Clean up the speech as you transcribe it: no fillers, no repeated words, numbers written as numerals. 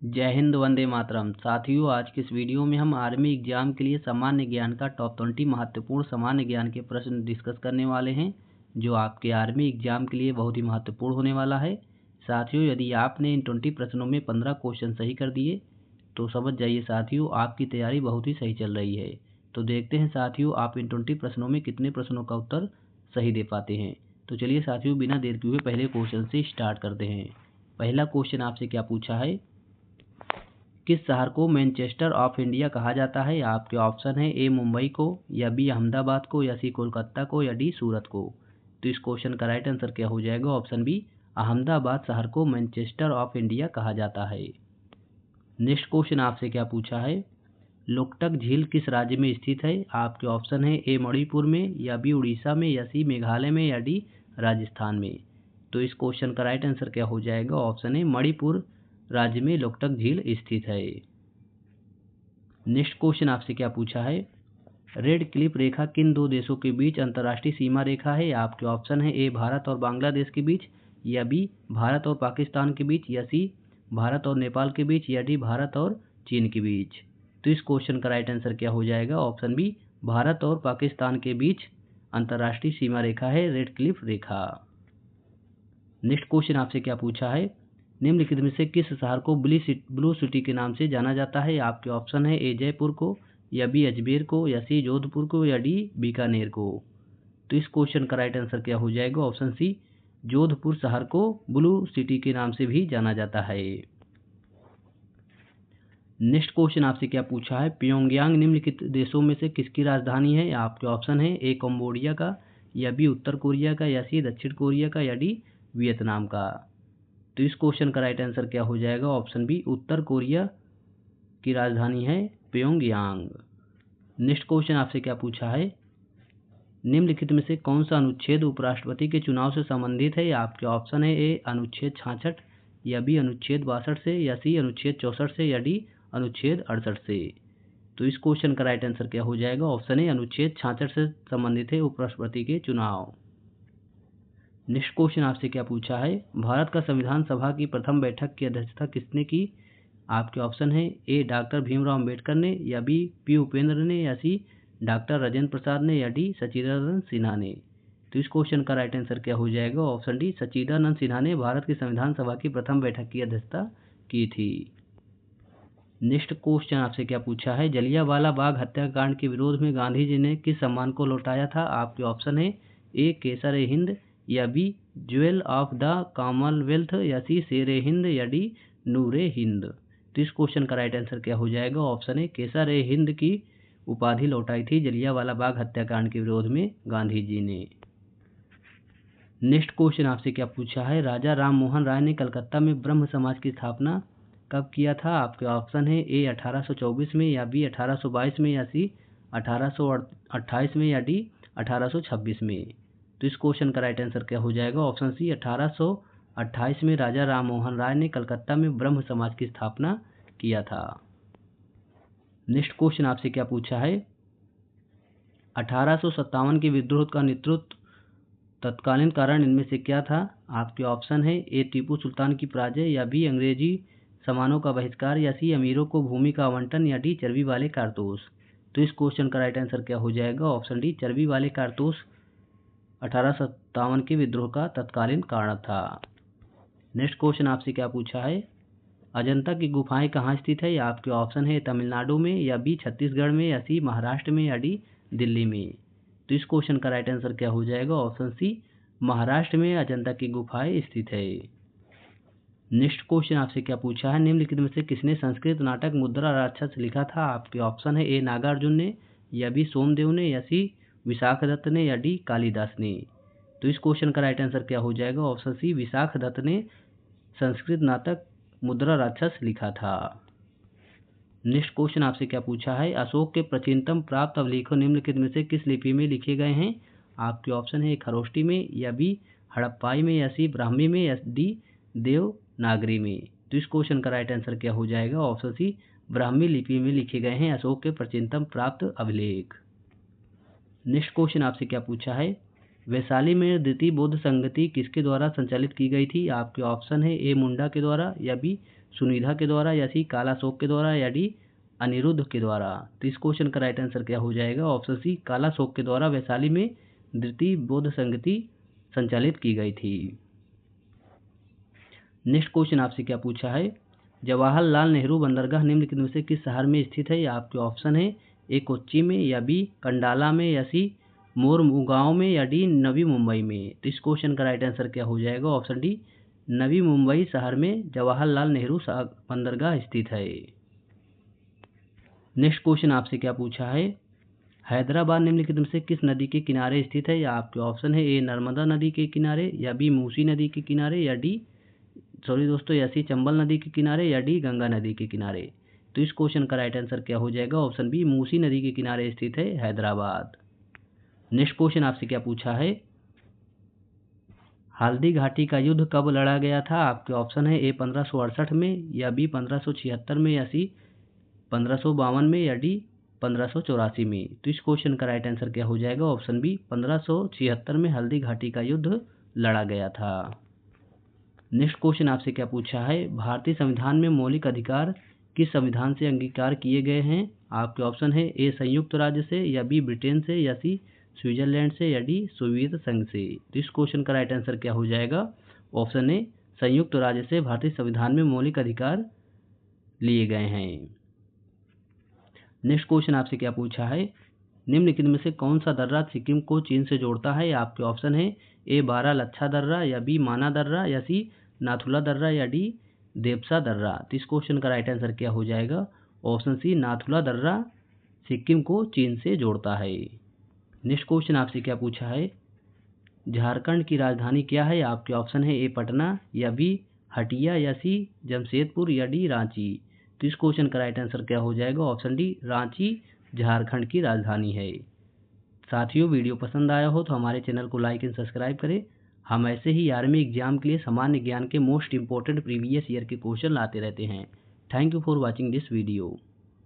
जय हिंद, वंदे मातरम। साथियों, आज के इस वीडियो में हम आर्मी एग्जाम के लिए सामान्य ज्ञान का टॉप 20 महत्वपूर्ण सामान्य ज्ञान के प्रश्न डिस्कस करने वाले हैं, जो आपके आर्मी एग्जाम के लिए बहुत ही महत्वपूर्ण होने वाला है। साथियों, यदि आपने इन 20 प्रश्नों में 15 क्वेश्चन सही कर दिए तो समझ जाइए साथियों, आपकी तैयारी बहुत ही सही चल रही है। तो देखते हैं साथियों, आप इन 20 प्रश्नों में कितने प्रश्नों का उत्तर सही दे पाते हैं। तो चलिए साथियों, बिना देर किए हुए पहले क्वेश्चन से स्टार्ट करते हैं। पहला क्वेश्चन आपसे क्या पूछा है, किस शहर को मैनचेस्टर ऑफ इंडिया कहा जाता है? आपके ऑप्शन है ए मुंबई को, या बी अहमदाबाद को, या सी कोलकाता को, या डी सूरत को। तो इस क्वेश्चन का राइट आंसर क्या हो जाएगा? ऑप्शन बी, अहमदाबाद शहर को मैनचेस्टर ऑफ इंडिया कहा जाता है। नेक्स्ट क्वेश्चन आपसे क्या पूछा है, लोकटक झील किस राज्य में स्थित है? आपके ऑप्शन है ए मणिपुर में, या बी उड़ीसा में, या सी मेघालय में, या डी राजस्थान में। तो इस क्वेश्चन का राइट आंसर क्या हो जाएगा? ऑप्शन ए मणिपुर राज्य में लोकटक झील स्थित है। नेक्स्ट क्वेश्चन आपसे क्या पूछा है, रेड क्लिफ रेखा किन दो देशों के बीच अंतर्राष्ट्रीय सीमा रेखा है? आपके ऑप्शन है ए भारत और बांग्लादेश के बीच, या बी भारत और पाकिस्तान के बीच, या सी भारत और नेपाल के बीच, या डी भारत और चीन के बीच। तो इस क्वेश्चन का राइट आंसर क्या हो जाएगा? ऑप्शन बी, भारत और पाकिस्तान के बीच अंतर्राष्ट्रीय सीमा रेखा है रेड क्लिफ रेखा। नेक्स्ट क्वेश्चन आपसे क्या पूछा है, निम्नलिखित में से किस शहर को ब्लू सिटी के नाम से जाना जाता है? आपके ऑप्शन है ए जयपुर को, या बी अजमेर को, या सी जोधपुर को, या डी बीकानेर को। तो इस क्वेश्चन का राइट आंसर क्या हो जाएगा? ऑप्शन सी, जोधपुर शहर को ब्लू सिटी के नाम से भी जाना जाता है। नेक्स्ट क्वेश्चन आपसे क्या पूछा है, प्योंगयांग निम्नलिखित देशों में से किसकी राजधानी है? आपके ऑप्शन है ए कंबोडिया का, या बी उत्तर कोरिया का, या सी दक्षिण कोरिया का, या डी वियतनाम का। तो इस क्वेश्चन का राइट आंसर क्या हो जाएगा? ऑप्शन बी, उत्तर कोरिया की राजधानी है प्योंगयांग। नेक्स्ट क्वेश्चन आपसे क्या पूछा है, निम्नलिखित में से कौन सा अनुच्छेद उपराष्ट्रपति के चुनाव से संबंधित है? आपके ऑप्शन है ए अनुच्छेद 66, या बी अनुच्छेद 62 से, या सी अनुच्छेद 64 से, या डी अनुच्छेद 68 से। तो इस क्वेश्चन का राइट आंसर क्या हो जाएगा? ऑप्शन ए अनुच्छेद 66 से संबंधित है उपराष्ट्रपति के चुनाव। नेक्स्ट क्वेश्चन आपसे क्या पूछा है, भारत का संविधान सभा की प्रथम बैठक की अध्यक्षता किसने की? आपके ऑप्शन है ए डॉक्टर भीमराव अम्बेडकर ने, या बी पी उपेंद्र ने, या सी डॉक्टर राजेंद्र प्रसाद ने, या डी सच्चिदानंद सिन्हा ने। तो इस क्वेश्चन का राइट आंसर क्या हो जाएगा? ऑप्शन डी, सच्चिदानंद सिन्हा ने भारत की संविधान सभा की प्रथम बैठक की अध्यक्षता की थी। नेक्स्ट क्वेश्चन आपसे क्या पूछा है, जलियांवाला बाग हत्याकांड के विरोध में गांधी जी ने किस सम्मान को लौटाया था? आपके ऑप्शन है ए केसर ए हिंद, या B jewel of the Commonwealth, या सी शेर ए हिंद, या डी नूर ए हिंद। तो इस क्वेश्चन का राइट आंसर क्या हो जाएगा? ऑप्शन है केसर ए हिंद की उपाधि लौटाई थी जलियांवाला बाग हत्याकांड के विरोध में गांधी जी ने। नेक्स्ट क्वेश्चन आपसे क्या पूछा है, राजा राम मोहन राय ने कलकत्ता में ब्रह्म समाज की स्थापना कब किया था? आपके ऑप्शन है ए 1824 में, या बी 1822 में, या सी 1828 में, या डी 1826 में। तो इस क्वेश्चन का राइट आंसर क्या हो जाएगा? ऑप्शन सी, 1828 में राजा राम मोहन राय ने कलकत्ता में ब्रह्म समाज की स्थापना किया था। नेक्स्ट क्वेश्चन आपसे क्या पूछा है, 1857 के विद्रोह का नेतृत्व तत्कालीन कारण इनमें से क्या था? आपके ऑप्शन है ए टीपू सुल्तान की पराजय, या बी अंग्रेजी सामानों का बहिष्कार, या सी अमीरों को भूमि का आवंटन, या डी चर्बी वाले कारतूस। तो इस क्वेश्चन का राइट आंसर क्या हो जाएगा? ऑप्शन डी, चर्बी वाले कारतूस 1857 के विद्रोह का तत्कालीन कारण था। नेक्स्ट क्वेश्चन आपसे क्या पूछा है, अजंता की गुफाएं कहाँ स्थित है? आपके ऑप्शन है तमिलनाडु में, या बी छत्तीसगढ़ में, या सी महाराष्ट्र में, या डी दिल्ली में। तो इस क्वेश्चन का राइट आंसर क्या हो जाएगा? ऑप्शन सी, महाराष्ट्र में अजंता की गुफाएं स्थित है। नेक्स्ट क्वेश्चन आपसे क्या पूछा है, निम्नलिखित में से किसने संस्कृत नाटक मुद्रा राक्षस लिखा था? आपके ऑप्शन है ए नागार्जुन ने, या बी सोमदेव ने, या सी विशाखदत्त ने, या डी कालिदास ने। तो इस क्वेश्चन का राइट आंसर क्या हो जाएगा? ऑप्शन सी, विशाखदत्त ने संस्कृत नाटक मुद्रा राक्षस लिखा था। नेक्स्ट क्वेश्चन आपसे क्या पूछा है, अशोक के प्राचीनतम प्राप्त अभिलेख निम्नलिखित में से किस लिपि में लिखे गए हैं? आपके ऑप्शन है खरोष्टी में, या बी हड़प्पाई में, या सी ब्राह्मी में, या डी देवनागरी में। तो इस क्वेश्चन का राइट आंसर क्या हो जाएगा? ऑप्शन सी, ब्राह्मी लिपि में लिखे गए हैं अशोक के प्राचीनतम प्राप्त अभिलेख। नेक्स्ट क्वेश्चन आपसे क्या पूछा है, वैशाली में द्वितीय बौद्ध संगति किसके द्वारा संचालित की गई थी? आपके ऑप्शन है ए मुंडा के द्वारा, या बी सुनिधा के द्वारा या सी कालाशोक के द्वारा या डी अनिरुद्ध के द्वारा। तो इस क्वेश्चन का राइट आंसर क्या हो जाएगा? ऑप्शन सी कालाशोक के द्वारा वैशाली में द्वितीय बौद्ध संगति संचालित की गई थी। नेक्स्ट क्वेश्चन आपसे क्या पूछा है? जवाहरलाल नेहरू बंदरगाह निम्नलिखित में से किस शहर में स्थित है? आपके ऑप्शन है ए कोच्चि में या बी कंडाला में या सी मोरमुगांव में या डी नवी मुंबई में। तो इस क्वेश्चन का राइट आंसर क्या हो जाएगा? ऑप्शन डी नवी मुंबई शहर में जवाहरलाल नेहरू बंदरगाह स्थित है। नेक्स्ट क्वेश्चन आपसे क्या पूछा है? हैदराबाद निम्नलिखित में से किस नदी के किनारे स्थित है? या आपके ऑप्शन है ए नर्मदा नदी के किनारे या बी मूसी नदी के किनारे या डी या सी चंबल नदी के किनारे या डी गंगा नदी के किनारे। तो इस क्वेश्चन का राइट आंसर क्या हो जाएगा? ऑप्शन बी मूसी नदी के किनारे स्थित है हैदराबाद। नेक्स्ट क्वेश्चन आपसे क्या पूछा है? हल्दी घाटी का युद्ध कब लड़ा गया था? आपके ऑप्शन है ए 1568 में या बी 1576 में या सी 1552 में या डी 1584 में। तो इस क्वेश्चन का राइट आंसर क्या हो जाएगा? ऑप्शन बी 1576 में हल्दी घाटी का युद्ध लड़ा गया था। नेक्स्ट क्वेश्चन आपसे क्या पूछा है? भारतीय संविधान में मौलिक अधिकार किस संविधान से अंगीकार किए गए हैं? आपके ऑप्शन है ए संयुक्त राज्य से या बी ब्रिटेन से या सी स्विट्जरलैंड से या डी सोवियत संघ से। तो इस क्वेश्चन का राइट आंसर क्या हो जाएगा? ऑप्शन ए संयुक्त राज्य से भारतीय संविधान में मौलिक अधिकार लिए गए हैं। नेक्स्ट क्वेश्चन आपसे क्या पूछा है? निम्नलिखित में से कौन सा दर्रा सिक्किम को चीन से जोड़ता है? आपके ऑप्शन है ए बारालाचा दर्रा या बी माना दर्रा या सी नाथुला दर्रा या डी देवसा दर्रा। तो इस क्वेश्चन का राइट आंसर क्या हो जाएगा? ऑप्शन सी नाथुला दर्रा सिक्किम को चीन से जोड़ता है। नेक्स्ट क्वेश्चन आपसे क्या पूछा है? झारखंड की राजधानी क्या है? आपके ऑप्शन है ए पटना या बी हटिया या सी जमशेदपुर या डी रांची। तो इस क्वेश्चन का राइट आंसर क्या हो जाएगा? ऑप्शन डी रांची झारखंड की राजधानी है। साथियों, वीडियो पसंद आया हो तो हमारे चैनल को लाइक एंड सब्सक्राइब करें। हम ऐसे ही 11वीं एग्जाम के लिए सामान्य ज्ञान के मोस्ट इंपॉर्टेंट प्रीवियस ईयर के क्वेश्चन लाते रहते हैं। Thank you for watching this video.